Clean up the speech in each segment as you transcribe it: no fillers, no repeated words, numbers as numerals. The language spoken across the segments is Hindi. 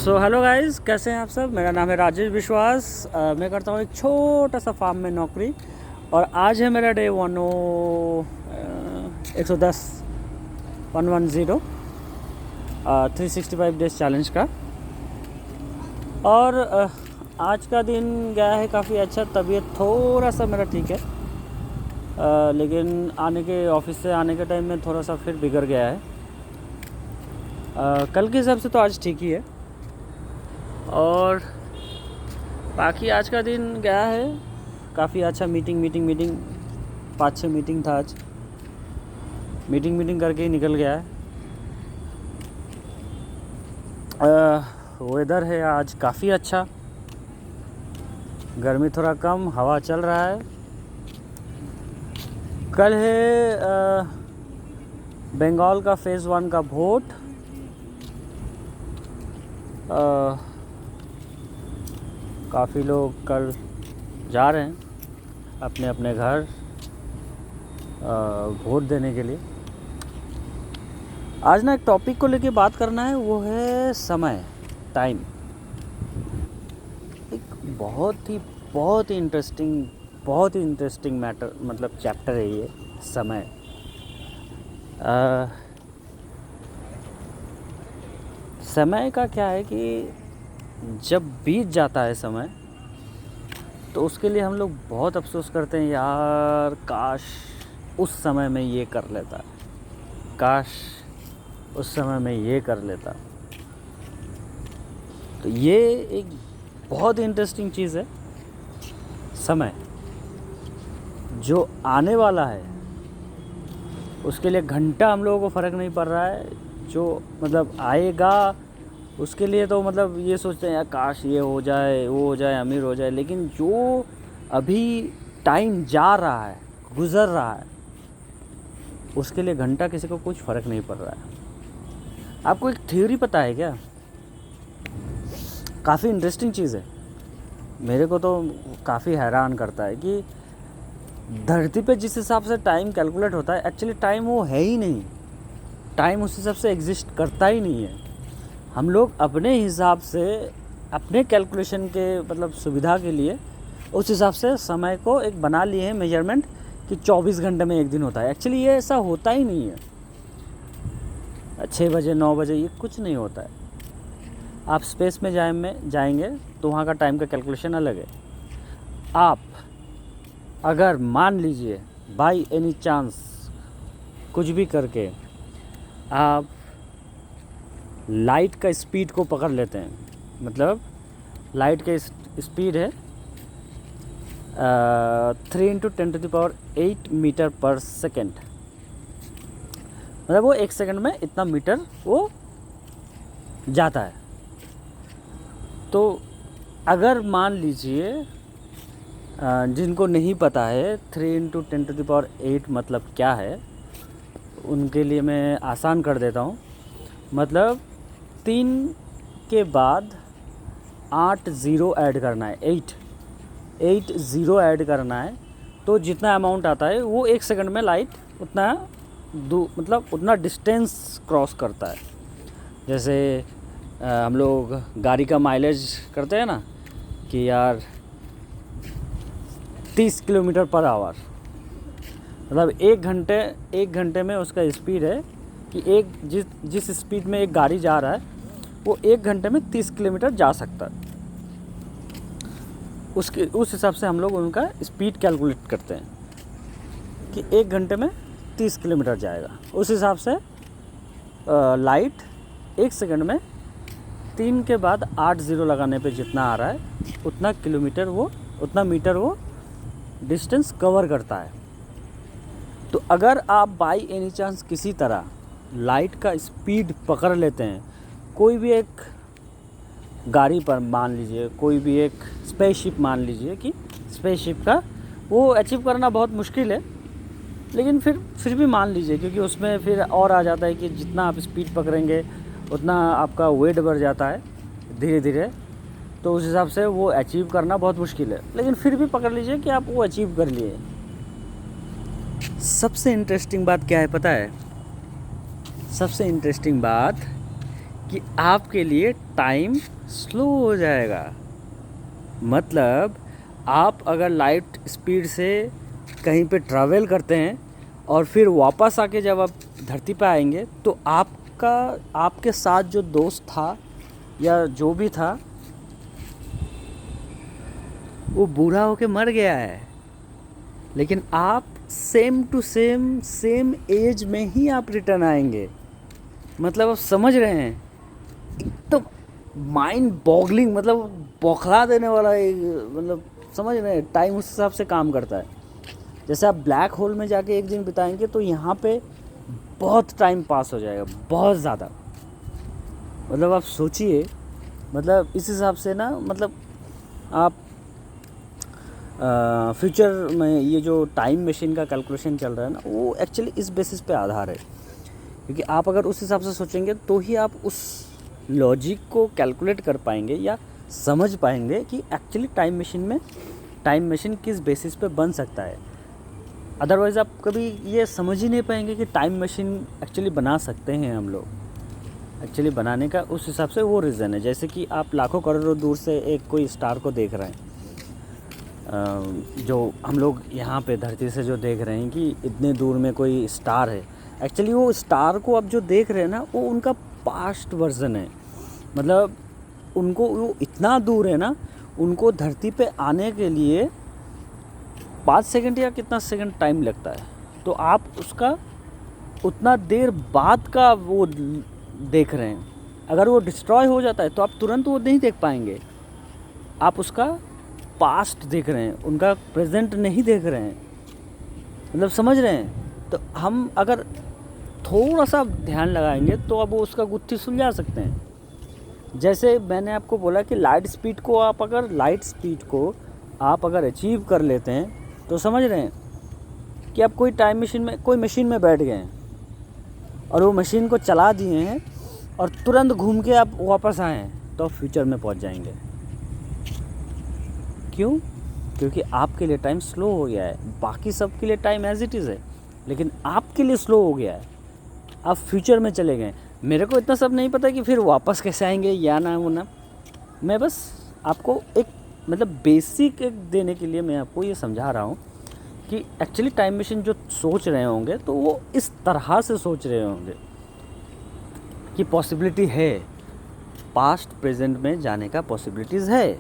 सो हेलो गाइस, कैसे हैं आप सब। मेरा नाम है राजेश विश्वास। मैं करता हूँ एक छोटा सा फार्म में नौकरी। और आज है मेरा डे 110 365 डेज चैलेंज का। और आज का दिन गया है काफ़ी अच्छा। तबीयत थोड़ा सा मेरा ठीक है, लेकिन ऑफिस से आने के टाइम में थोड़ा सा फिर बिगड़ गया है। कल के हिसाब से तो आज ठीक ही है। और बाकी आज का दिन गया है काफ़ी अच्छा। मीटिंग 5-6 मीटिंग था आज। मीटिंग करके ही निकल गया है। वेदर है आज काफ़ी अच्छा, गर्मी थोड़ा कम, हवा चल रहा है। कल है बंगाल का फेज़ 1 का वोट। काफ़ी लोग कल जा रहे हैं अपने अपने घर वोट देने के लिए। आज ना एक टॉपिक को लेके बात करना है, वो है समय, टाइम। एक बहुत ही इंटरेस्टिंग मैटर, मतलब चैप्टर है ये, समय। समय का क्या है कि जब बीत जाता है समय तो उसके लिए हम लोग बहुत अफसोस करते हैं, यार काश उस समय में ये कर लेता, काश उस समय में ये कर लेता। तो ये एक बहुत इंटरेस्टिंग चीज़ है, समय। जो आने वाला है उसके लिए घंटा हम लोगों को फ़र्क नहीं पड़ रहा है। जो मतलब आएगा उसके लिए तो मतलब ये सोचते हैं, यार काश ये हो जाए, वो हो जाए, अमीर हो जाए। लेकिन जो अभी टाइम जा रहा है, गुज़र रहा है, उसके लिए घंटा किसी को कुछ फ़र्क नहीं पड़ रहा है। आपको एक थ्योरी पता है क्या? काफ़ी इंटरेस्टिंग चीज़ है, मेरे को तो काफ़ी हैरान करता है कि धरती पे जिस हिसाब से टाइम कैलकुलेट होता है, एक्चुअली टाइम वो है ही नहीं। टाइम उस हिसाब से एग्जिस्ट करता ही नहीं है। हम लोग अपने हिसाब से, अपने कैलकुलेशन के मतलब सुविधा के लिए उस हिसाब से समय को एक बना लिए हैं मेजरमेंट कि 24 घंटे में एक दिन होता है। एक्चुअली ये ऐसा होता ही नहीं है। 6 बजे 9 बजे ये कुछ नहीं होता है। आप स्पेस में जाएंगे तो वहाँ का टाइम का कैलकुलेशन अलग है। आप अगर मान लीजिए बाय एनी चांस कुछ भी करके आप लाइट का स्पीड को पकड़ लेते हैं, मतलब लाइट का स्पीड है 3 × 10⁸ मीटर पर सेकेंड, मतलब वो 1 सेकंड में इतना मीटर वो जाता है। तो अगर मान लीजिए जिनको नहीं पता है 3 × 10⁸ मतलब क्या है, उनके लिए मैं आसान कर देता हूँ। मतलब 3 के बाद 8 ज़ीरो ऐड करना है, 8 ज़ीरो ऐड करना है। तो जितना अमाउंट आता है वो 1 सेकंड में लाइट उतना मतलब उतना डिस्टेंस क्रॉस करता है। जैसे हम लोग गाड़ी का माइलेज करते हैं ना कि यार 30 किलोमीटर पर आवर, मतलब 1 घंटे में उसका स्पीड है कि जिस स्पीड में एक गाड़ी जा रहा है वो 1 घंटे में 30 किलोमीटर जा सकता है। उस हिसाब से हम लोग उनका स्पीड कैलकुलेट करते हैं कि 1 घंटे में 30 किलोमीटर जाएगा। उस हिसाब से लाइट 1 सेकंड में 3 के बाद 8 ज़ीरो लगाने पे जितना आ रहा है उतना मीटर वो डिस्टेंस कवर करता है। तो अगर आप बाय एनी चांस किसी तरह लाइट का स्पीड पकड़ लेते हैं, कोई भी एक गाड़ी पर मान लीजिए, कोई भी एक स्पेसशिप मान लीजिए कि स्पेसशिप का वो अचीव करना बहुत मुश्किल है, लेकिन फिर भी मान लीजिए, क्योंकि उसमें फिर और आ जाता है कि जितना आप स्पीड पकड़ेंगे उतना आपका वेट बढ़ जाता है धीरे धीरे। तो उस हिसाब से वो अचीव करना बहुत मुश्किल है, लेकिन फिर भी पकड़ लीजिए कि आप वो अचीव कर लिए। सबसे इंटरेस्टिंग बात क्या है पता है? सबसे इंटरेस्टिंग बात कि आपके लिए टाइम स्लो हो जाएगा। मतलब आप अगर लाइट स्पीड से कहीं पे ट्रैवल करते हैं और फिर वापस आके जब आप धरती पे आएंगे तो आपके साथ जो दोस्त था या जो भी था वो बूढ़ा होके मर गया है, लेकिन आप सेम टू सेम एज में ही आप रिटर्न आएंगे। मतलब आप समझ रहे हैं, एकदम माइंड बॉगलिंग, मतलब बौखला देने वाला मतलब समझ रहे हैं, टाइम उस हिसाब से काम करता है। जैसे आप ब्लैक होल में जाके एक दिन बिताएंगे तो यहाँ पे बहुत टाइम पास हो जाएगा, बहुत ज़्यादा। मतलब आप सोचिए, मतलब इस हिसाब से ना, मतलब आप फ्यूचर में ये जो टाइम मशीन का कैलकुलेशन चल रहा है ना, वो एक्चुअली इस बेसिस पे आधार है। क्योंकि आप अगर उस हिसाब से सोचेंगे तो ही आप उस लॉजिक को कैलकुलेट कर पाएंगे या समझ पाएंगे कि एक्चुअली टाइम मशीन किस बेसिस पे बन सकता है। अदरवाइज़ आप कभी ये समझ ही नहीं पाएंगे कि टाइम मशीन एक्चुअली बना सकते हैं हम लोग। एक्चुअली बनाने का उस हिसाब से वो रीज़न है, जैसे कि आप लाखों करोड़ों दूर से एक कोई स्टार को देख रहे हैं, जो हम लोग यहाँ पे धरती से जो देख रहे हैं कि इतने दूर में कोई स्टार है। एक्चुअली वो स्टार को आप जो देख रहे हैं ना, वो उनका पास्ट वर्जन है। मतलब उनको वो इतना दूर है ना, उनको धरती पे आने के लिए 5 सेकंड या कितना सेकंड टाइम लगता है। तो आप उसका उतना देर बाद का वो देख रहे हैं। अगर वो डिस्ट्रॉय हो जाता है तो आप तुरंत वो नहीं देख पाएंगे। आप उसका पास्ट देख रहे हैं, उनका प्रेजेंट नहीं देख रहे हैं। मतलब समझ रहे हैं। तो हम अगर थोड़ा सा ध्यान लगाएंगे तो अब वो उसका गुत्थी सुलझा सकते हैं। जैसे मैंने आपको बोला कि लाइट स्पीड को आप अगर अचीव कर लेते हैं तो समझ रहे हैं कि आप कोई मशीन में बैठ गए हैं और वो मशीन को चला दिए हैं और तुरंत घूम के आप वापस आए हैं, तो आप फ्यूचर में पहुंच जाएंगे। क्यों? क्योंकि आपके लिए टाइम स्लो हो गया है। बाकी सब के लिए टाइम एज इट इज़ है, लेकिन आपके लिए स्लो हो गया है। आप फ्यूचर में चले गए। मेरे को इतना सब नहीं पता कि फिर वापस कैसे आएंगे या ना वो ना। मैं बस आपको एक मतलब बेसिक एक देने के लिए मैं आपको ये समझा रहा हूँ कि एक्चुअली टाइम मशीन जो सोच रहे होंगे तो वो इस तरह से सोच रहे होंगे कि पॉसिबिलिटी है, पास्ट प्रेजेंट में जाने का पॉसिबिलिटीज़ है।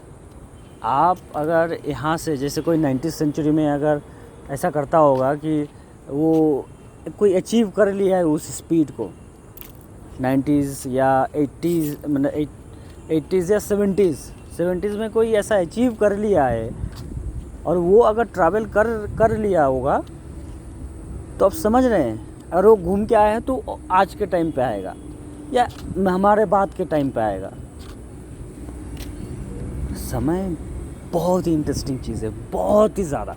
आप अगर यहाँ से जैसे कोई 19वीं सेंचुरी में अगर ऐसा करता होगा कि वो कोई अचीव कर लिया है उस स्पीड को, 90s या 80s, मतलब 80s या 70s में कोई ऐसा अचीव कर लिया है और वो अगर ट्रैवल कर लिया होगा तो आप समझ रहे हैं, और वो घूम के आया है तो आज के टाइम पे आएगा या हमारे बाद के टाइम पे आएगा। समय बहुत ही इंटरेस्टिंग चीज़ है, बहुत ही ज़्यादा।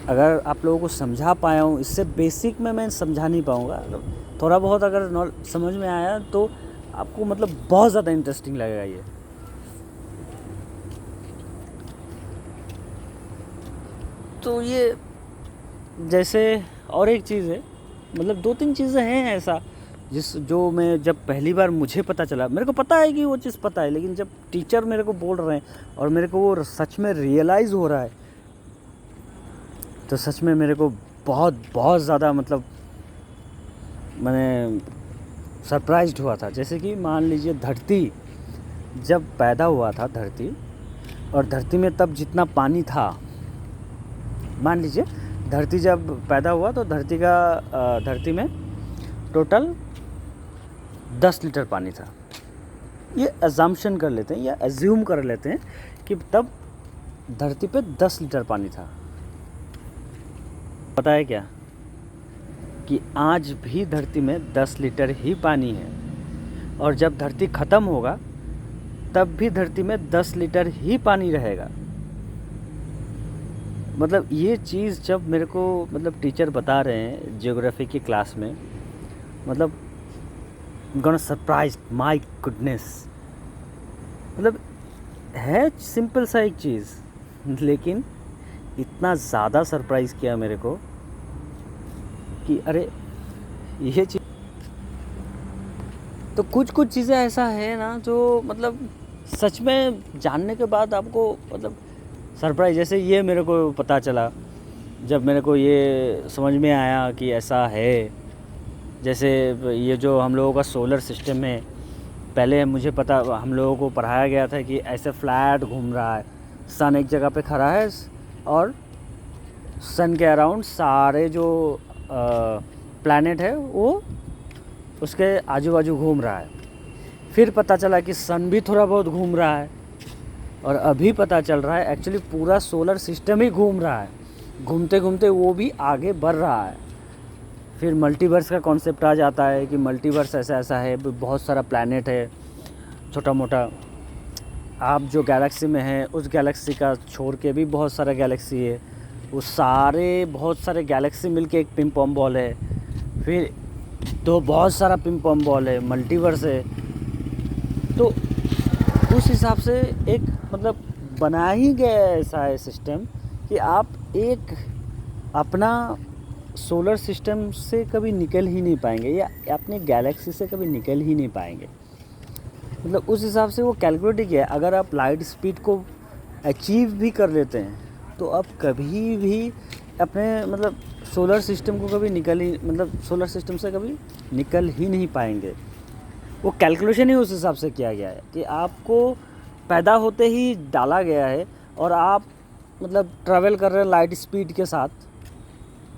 अगर आप लोगों को समझा पाया हूँ, इससे बेसिक में मैं समझा नहीं पाऊँगा। थोड़ा बहुत अगर समझ में आया तो आपको मतलब बहुत ज़्यादा इंटरेस्टिंग लगेगा ये। तो ये जैसे और एक चीज़ है, मतलब 2-3 चीज़ें हैं ऐसा जो मैं जब पहली बार मुझे पता चला, मेरे को पता है कि वो चीज़ पता है, लेकिन जब टीचर मेरे को बोल रहे हैं और मेरे को वो सच में रियलाइज़ हो रहा है तो सच में मेरे को बहुत ज़्यादा मतलब मैंने सरप्राइज्ड हुआ था। जैसे कि मान लीजिए धरती जब पैदा हुआ था, और धरती में तब जितना पानी था, मान लीजिए धरती जब पैदा हुआ तो धरती में टोटल 10 लीटर पानी था। ये अजम्पशन कर लेते हैं या एज्यूम कर लेते हैं कि तब धरती पे 10 लीटर पानी था। पता है क्या कि आज भी धरती में 10 लीटर ही पानी है, और जब धरती ख़त्म होगा तब भी धरती में 10 लीटर ही पानी रहेगा। मतलब ये चीज़ जब मेरे को मतलब टीचर बता रहे हैं ज्योग्राफी की क्लास में, मतलब गॉना सरप्राइज, माय गुडनेस। मतलब है सिंपल सा एक चीज़, लेकिन इतना ज़्यादा सरप्राइज़ किया मेरे को कि अरे ये चीज़ तो कुछ कुछ चीज़ें ऐसा है ना जो मतलब सच में जानने के बाद आपको मतलब सरप्राइज, जैसे ये मेरे को पता चला जब मेरे को ये समझ में आया कि ऐसा है। जैसे ये जो हम लोगों का सोलर सिस्टम है, पहले मुझे पता, हम लोगों को पढ़ाया गया था कि ऐसे फ्लैट घूम रहा है, सन एक जगह पे खड़ा है और सन के अराउंड सारे जो प्लैनेट है वो उसके आजू बाजू घूम रहा है। फिर पता चला कि सन भी थोड़ा बहुत घूम रहा है, और अभी पता चल रहा है एक्चुअली पूरा सोलर सिस्टम ही घूम रहा है, घूमते घूमते वो भी आगे बढ़ रहा है। फिर मल्टीवर्स का कॉन्सेप्ट आ जाता है कि मल्टीवर्स ऐसा ऐसा है, बहुत सारा प्लैनेट है छोटा मोटा। आप जो गैलेक्सी में हैं उस गैलेक्सी का छोड़ के भी बहुत सारा गैलेक्सी है, वो सारे बहुत सारे गैलेक्सी मिलके एक पिंग पॉन्ग बॉल है, फिर तो बहुत सारा पिंग पॉन्ग बॉल है, मल्टीवर्स है। तो उस हिसाब से एक मतलब बना ही गया ऐसा है सिस्टम कि आप एक अपना सोलर सिस्टम से कभी निकल ही नहीं पाएंगे, या अपने गैलेक्सी से कभी निकल ही नहीं पाएंगे। मतलब उस हिसाब से वो कैलकुलेट किया है। अगर आप लाइट स्पीड को अचीव भी कर लेते हैं तो आप कभी भी अपने मतलब सोलर सिस्टम को कभी सोलर सिस्टम से कभी निकल ही नहीं पाएंगे। वो कैलकुलेशन ही उस हिसाब से किया गया है कि आपको पैदा होते ही डाला गया है, और आप मतलब ट्रैवल कर रहे हैं लाइट स्पीड के साथ,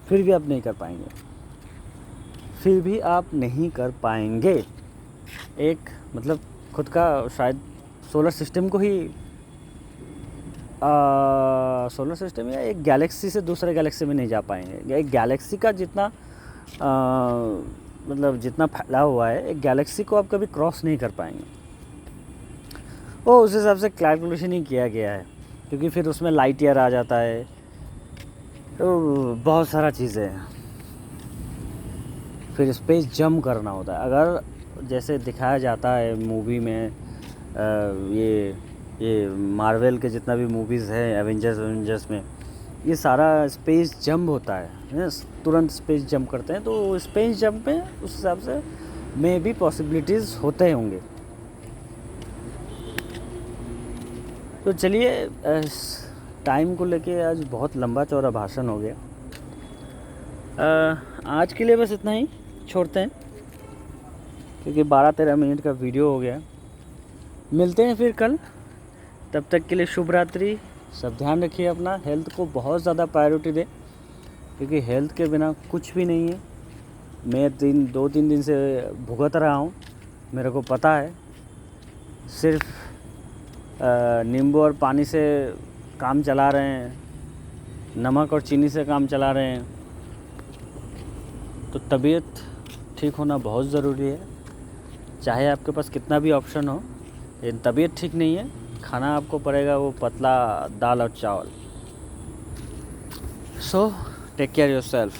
फिर भी आप नहीं कर पाएंगे, फिर भी आप नहीं कर पाएंगे। एक मतलब खुद का शायद सोलर सिस्टम को ही सोलर सिस्टम या एक गैलेक्सी से दूसरे गैलेक्सी में नहीं जा पाएंगे। एक गैलेक्सी का जितना मतलब जितना फैला हुआ है, एक गैलेक्सी को आप कभी क्रॉस नहीं कर पाएंगे। वो उस हिसाब से कैलकुलेशन ही किया गया है, क्योंकि फिर उसमें लाइट ईयर आ जाता है, तो बहुत सारा चीज़ें हैं। फिर स्पेस जंप करना होता है। अगर जैसे दिखाया जाता है मूवी में, ये मार्वल के जितना भी मूवीज़ हैं, एवेंजर्स में ये सारा स्पेस जंप होता है, तुरंत स्पेस जंप करते हैं। तो स्पेस जंप में उस हिसाब से मे भी पॉसिबिलिटीज़ होते होंगे। तो चलिए, टाइम को लेके आज बहुत लंबा चौड़ा भाषण हो गया। आज के लिए बस इतना ही छोड़ते हैं, क्योंकि 12-13 मिनट का वीडियो हो गया। मिलते हैं फिर कल, तब तक के लिए शुभ रात्रि। सब ध्यान रखिए अपना, हेल्थ को बहुत ज़्यादा प्रायोरिटी दें, क्योंकि हेल्थ के बिना कुछ भी नहीं है। मैं 2-3 दिन से भुगत रहा हूँ, मेरे को पता है। सिर्फ नींबू और पानी से काम चला रहे हैं, नमक और चीनी से काम चला रहे हैं। तो तबीयत ठीक होना बहुत ज़रूरी है, चाहे आपके पास कितना भी ऑप्शन हो। लेकिन तबीयत ठीक नहीं है, खाना आपको पड़ेगा वो पतला दाल और चावल। So take care yourself.